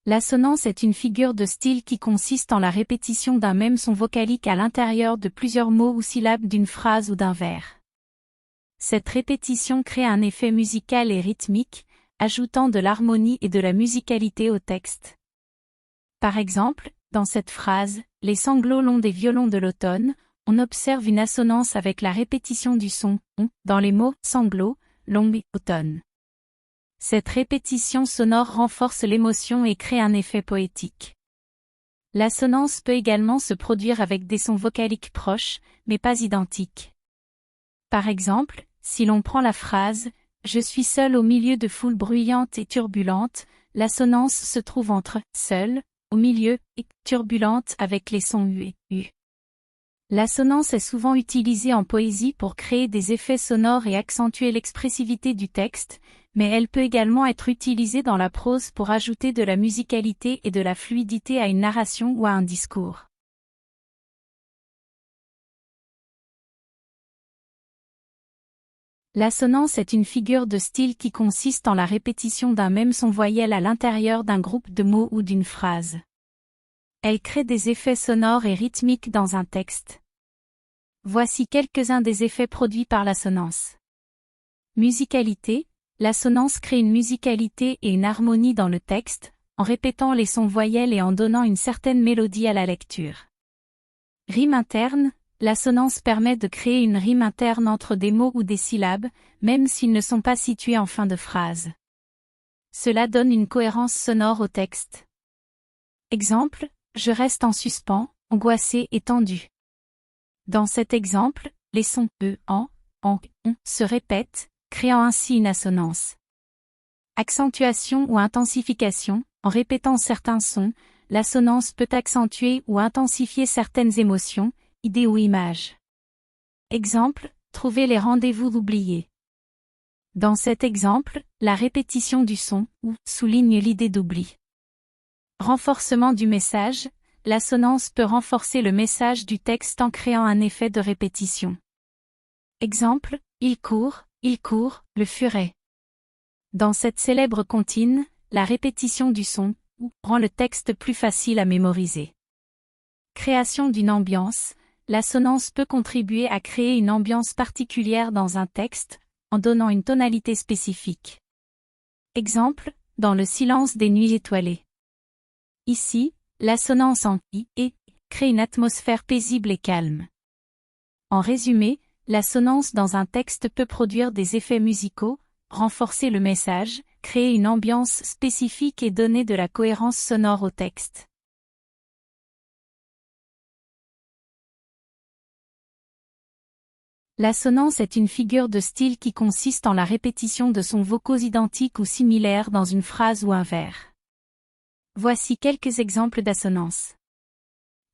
L'assonance est une figure de style qui consiste en la répétition d'un même son vocalique à l'intérieur de plusieurs mots ou syllabes d'une phrase ou d'un vers. Cette répétition crée un effet musical et rythmique, ajoutant de l'harmonie et de la musicalité au texte. Par exemple, dans cette phrase, « Les sanglots longs des violons de l'automne », on observe une assonance avec la répétition du son « on » dans les mots « sanglots »,« long » et « automne ». Cette répétition sonore renforce l'émotion et crée un effet poétique. L'assonance peut également se produire avec des sons vocaliques proches, mais pas identiques. Par exemple, si l'on prend la phrase « Je suis seul au milieu de foules bruyantes et turbulentes », l'assonance se trouve entre « seul », au milieu, et « turbulente » avec les sons U et U. L'assonance est souvent utilisée en poésie pour créer des effets sonores et accentuer l'expressivité du texte, mais elle peut également être utilisée dans la prose pour ajouter de la musicalité et de la fluidité à une narration ou à un discours. L'assonance est une figure de style qui consiste en la répétition d'un même son voyelle à l'intérieur d'un groupe de mots ou d'une phrase. Elle crée des effets sonores et rythmiques dans un texte. Voici quelques-uns des effets produits par l'assonance. Musicalité. L'assonance crée une musicalité et une harmonie dans le texte, en répétant les sons voyelles et en donnant une certaine mélodie à la lecture. Rime interne. L'assonance permet de créer une rime interne entre des mots ou des syllabes, même s'ils ne sont pas situés en fin de phrase. Cela donne une cohérence sonore au texte. Exemple, je reste en suspens, angoissé et tendu. Dans cet exemple, les sons e, en, on se répètent, créant ainsi une assonance. Accentuation ou intensification, en répétant certains sons, l'assonance peut accentuer ou intensifier certaines émotions, idées ou images. Exemple, trouver les rendez-vous oubliés. Dans cet exemple, la répétition du son ou souligne l'idée d'oubli. Renforcement du message. L'assonance peut renforcer le message du texte en créant un effet de répétition. Exemple, il court, le furet. Dans cette célèbre comptine, la répétition du son ou rend le texte plus facile à mémoriser. Création d'une ambiance. L'assonance peut contribuer à créer une ambiance particulière dans un texte, en donnant une tonalité spécifique. Exemple, dans le silence des nuits étoilées. Ici, l'assonance en i et crée une atmosphère paisible et calme. En résumé, l'assonance dans un texte peut produire des effets musicaux, renforcer le message, créer une ambiance spécifique et donner de la cohérence sonore au texte. L'assonance est une figure de style qui consiste en la répétition de sons vocaux identiques ou similaires dans une phrase ou un vers. Voici quelques exemples d'assonance.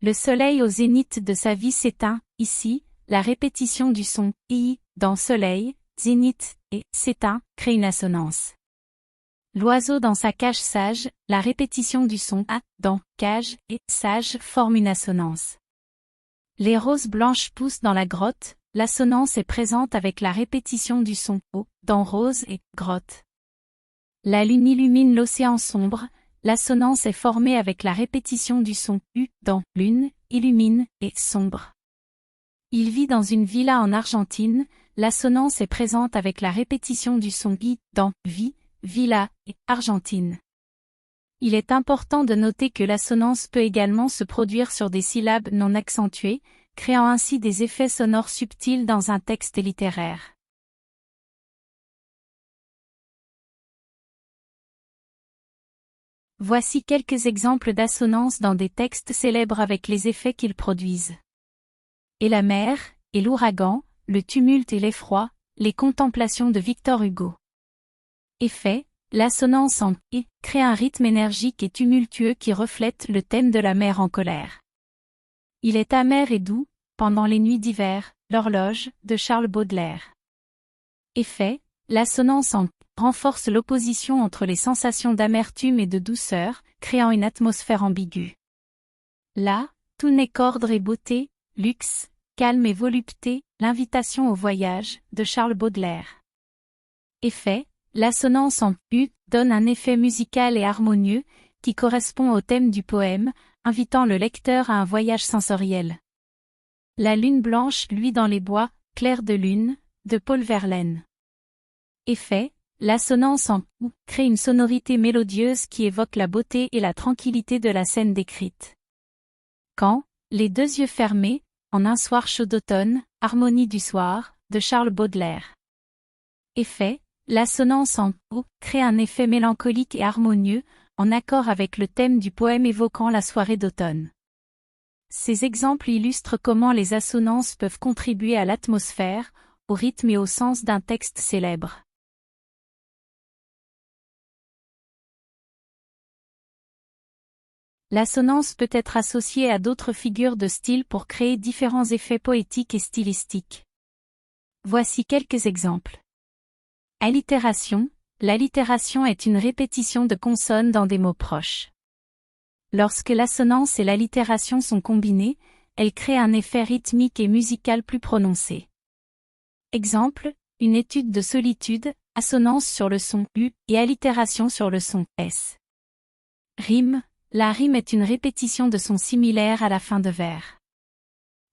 Le soleil au zénith de sa vie s'éteint. Ici, la répétition du son i dans soleil, zénith et s'éteint crée une assonance. L'oiseau dans sa cage sage, la répétition du son a dans cage et sage forme une assonance. Les roses blanches poussent dans la grotte. L'assonance est présente avec la répétition du son o dans rose et grotte. La lune illumine l'océan sombre. L'assonance est formée avec la répétition du son u dans lune, illumine et sombre. Il vit dans une villa en Argentine. L'assonance est présente avec la répétition du son i dans vie, villa et Argentine. Il est important de noter que l'assonance peut également se produire sur des syllabes non accentuées, créant ainsi des effets sonores subtils dans un texte littéraire. Voici quelques exemples d'assonance dans des textes célèbres avec les effets qu'ils produisent. Et la mer, et l'ouragan, le tumulte et l'effroi, les contemplations de Victor Hugo. Effet, l'assonance en « et » crée un rythme énergique et tumultueux qui reflète le thème de la mer en colère. Il est amer et doux, pendant les nuits d'hiver, l'horloge, de Charles Baudelaire. Effet, l'assonance en « renforce l'opposition entre les sensations d'amertume et de douceur, créant une atmosphère ambiguë. Là, tout n'est qu'ordre et beauté, luxe, calme et volupté, l'invitation au voyage, de Charles Baudelaire. Effet, l'assonance en « u » donne un effet musical et harmonieux, qui correspond au thème du poème, invitant le lecteur à un voyage sensoriel. La lune blanche luit dans les bois, clair de lune, de Paul Verlaine. Effet, l'assonance en « ou » crée une sonorité mélodieuse qui évoque la beauté et la tranquillité de la scène décrite. Quand, les deux yeux fermés, en un soir chaud d'automne, harmonie du soir, de Charles Baudelaire. Effet, l'assonance en « ou » crée un effet mélancolique et harmonieux, en accord avec le thème du poème évoquant la soirée d'automne. Ces exemples illustrent comment les assonances peuvent contribuer à l'atmosphère, au rythme et au sens d'un texte célèbre. L'assonance peut être associée à d'autres figures de style pour créer différents effets poétiques et stylistiques. Voici quelques exemples. Allitération. L'allitération est une répétition de consonnes dans des mots proches. Lorsque l'assonance et l'allitération sont combinées, elles créent un effet rythmique et musical plus prononcé. Exemple, une étude de solitude, assonance sur le son U et allitération sur le son S. Rime. La rime est une répétition de sons similaires à la fin de vers.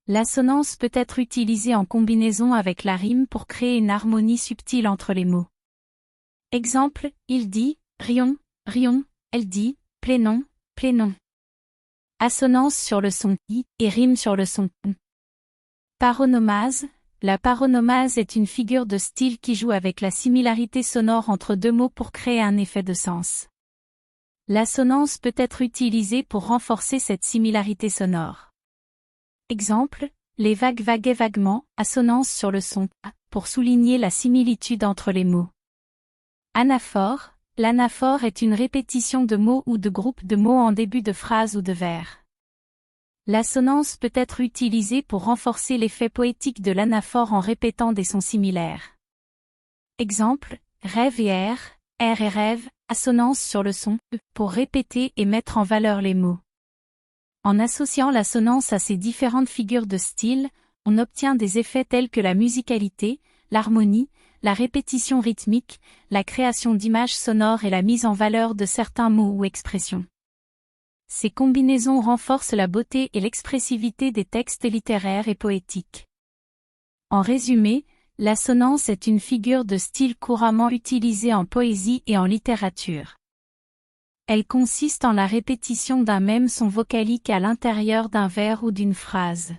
L'assonance peut être utilisée en combinaison avec la rime pour créer une harmonie subtile entre les mots. Exemple, il dit, rions, rions, elle dit, plénon, plénon. Assonance sur le son I et rime sur le son U. Paronomase. La paronomase est une figure de style qui joue avec la similarité sonore entre deux mots pour créer un effet de sens. L'assonance peut être utilisée pour renforcer cette similarité sonore. Exemple, les vagues vaguaient vaguement, assonance sur le son A, pour souligner la similitude entre les mots. Anaphore. L'anaphore est une répétition de mots ou de groupes de mots en début de phrase ou de vers. L'assonance peut être utilisée pour renforcer l'effet poétique de l'anaphore en répétant des sons similaires. Exemple, rêve et R et rêve, assonance sur le son E, pour répéter et mettre en valeur les mots. En associant l'assonance à ces différentes figures de style, on obtient des effets tels que la musicalité, l'harmonie, la répétition rythmique, la création d'images sonores et la mise en valeur de certains mots ou expressions. Ces combinaisons renforcent la beauté et l'expressivité des textes littéraires et poétiques. En résumé, l'assonance est une figure de style couramment utilisée en poésie et en littérature. Elle consiste en la répétition d'un même son vocalique à l'intérieur d'un vers ou d'une phrase.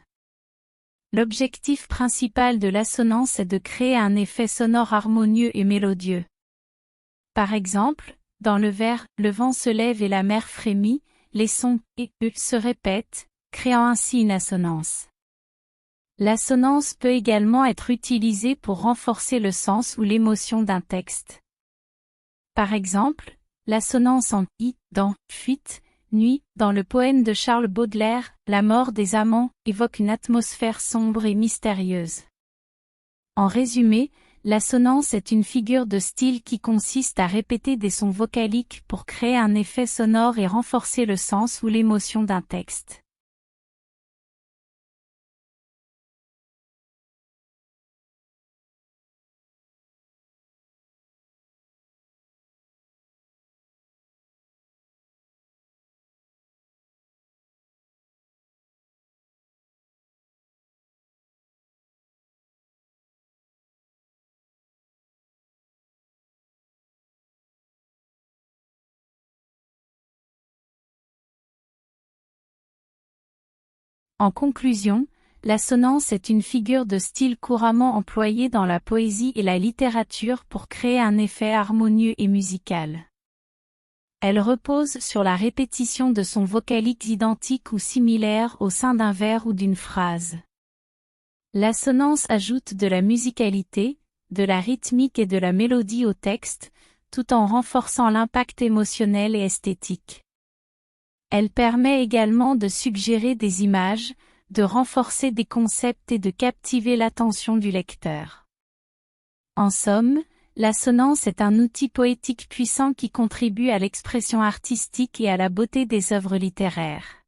L'objectif principal de l'assonance est de créer un effet sonore harmonieux et mélodieux. Par exemple, dans le vers « Le vent se lève et la mer frémit », les sons « et » se répètent, créant ainsi une assonance. L'assonance peut également être utilisée pour renforcer le sens ou l'émotion d'un texte. Par exemple, l'assonance en « i » dans « fuite », nuit, dans le poème de Charles Baudelaire, La mort des amants, évoque une atmosphère sombre et mystérieuse. En résumé, l'assonance est une figure de style qui consiste à répéter des sons vocaliques pour créer un effet sonore et renforcer le sens ou l'émotion d'un texte. En conclusion, l'assonance est une figure de style couramment employée dans la poésie et la littérature pour créer un effet harmonieux et musical. Elle repose sur la répétition de sons vocaliques identiques ou similaires au sein d'un vers ou d'une phrase. L'assonance ajoute de la musicalité, de la rythmique et de la mélodie au texte, tout en renforçant l'impact émotionnel et esthétique. Elle permet également de suggérer des images, de renforcer des concepts et de captiver l'attention du lecteur. En somme, l'assonance est un outil poétique puissant qui contribue à l'expression artistique et à la beauté des œuvres littéraires.